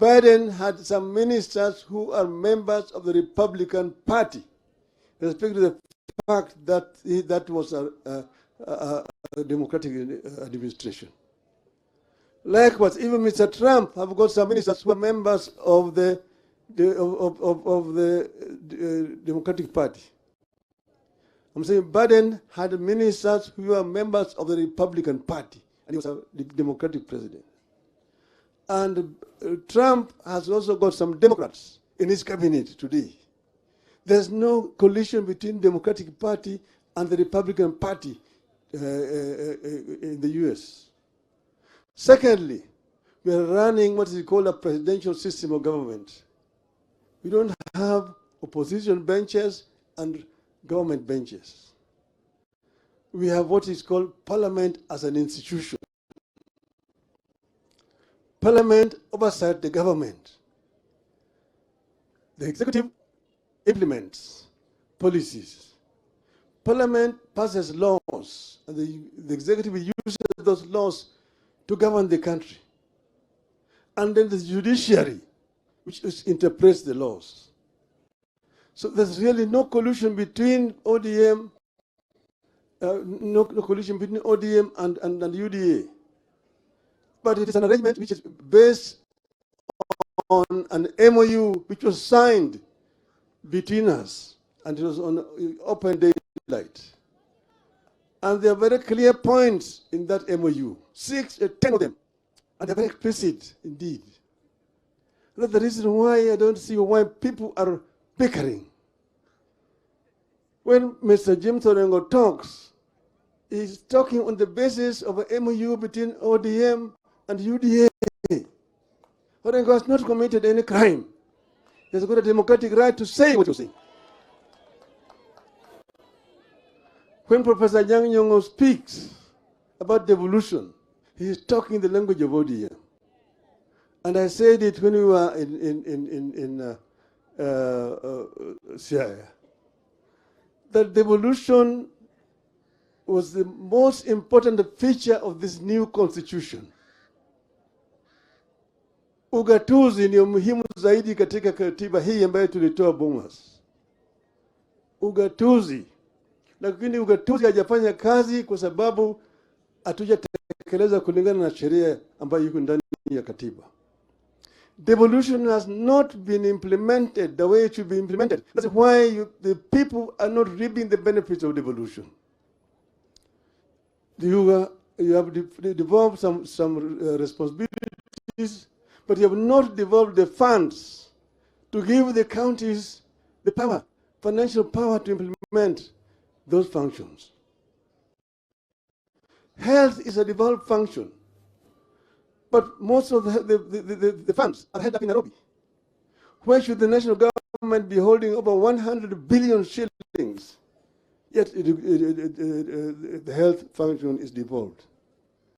Biden had some ministers who are members of the Republican Party, respect to the fact that that was a Democratic administration. Likewise, even Mr. Trump have got some ministers who are members of the Democratic Party. I'm saying Biden had ministers who were members of the Republican Party, and he was a Democratic president. And Trump has also got some Democrats in his cabinet today. There's no collision between Democratic Party and the Republican Party in the US. Secondly, we are running what is called a presidential system of government. We don't have opposition benches and government benches. We have what is called parliament as an institution. Parliament oversights the government. The executive implements policies. Parliament passes laws, and the executive uses those laws to govern the country. And then the judiciary, which interprets the laws. So there's really no collusion between ODM, no collusion between ODM and UDA. But it is an arrangement which is based on an MOU which was signed between us, and it was on open daylight. And there are very clear points in that MOU, 10 of them, and they're very explicit indeed. That's the reason why I don't see why people are bickering. When Mr. James Orengo talks, he's talking on the basis of an MOU between ODM and UDA. Orengo has not committed any crime. He has got a democratic right to say what you say. When Professor Yang Nyong'o speaks about devolution, he is talking the language of ODM. And I said it when we were in Siaya, that devolution was the most important feature of this new constitution. Ugatuzi ni muhimu zaidi katika katiba hii ambayo tulitoa Bomas. Ugatuzi. Lakini ugatuzi hajafanya kazi kwa sababu hatujatekeleza kulingana na sheria ambayo iko ndani ya katiba. Devolution has not been implemented the way it should be implemented. That's why the people are not reaping the benefits of devolution. You have devolved some responsibilities, but you have not devolved the funds to give the counties the power, financial power to implement those functions. Health is a devolved function, but most of the funds are held up in Nairobi. Where should the national government be holding over 100 billion shillings? Yet the health function is devolved.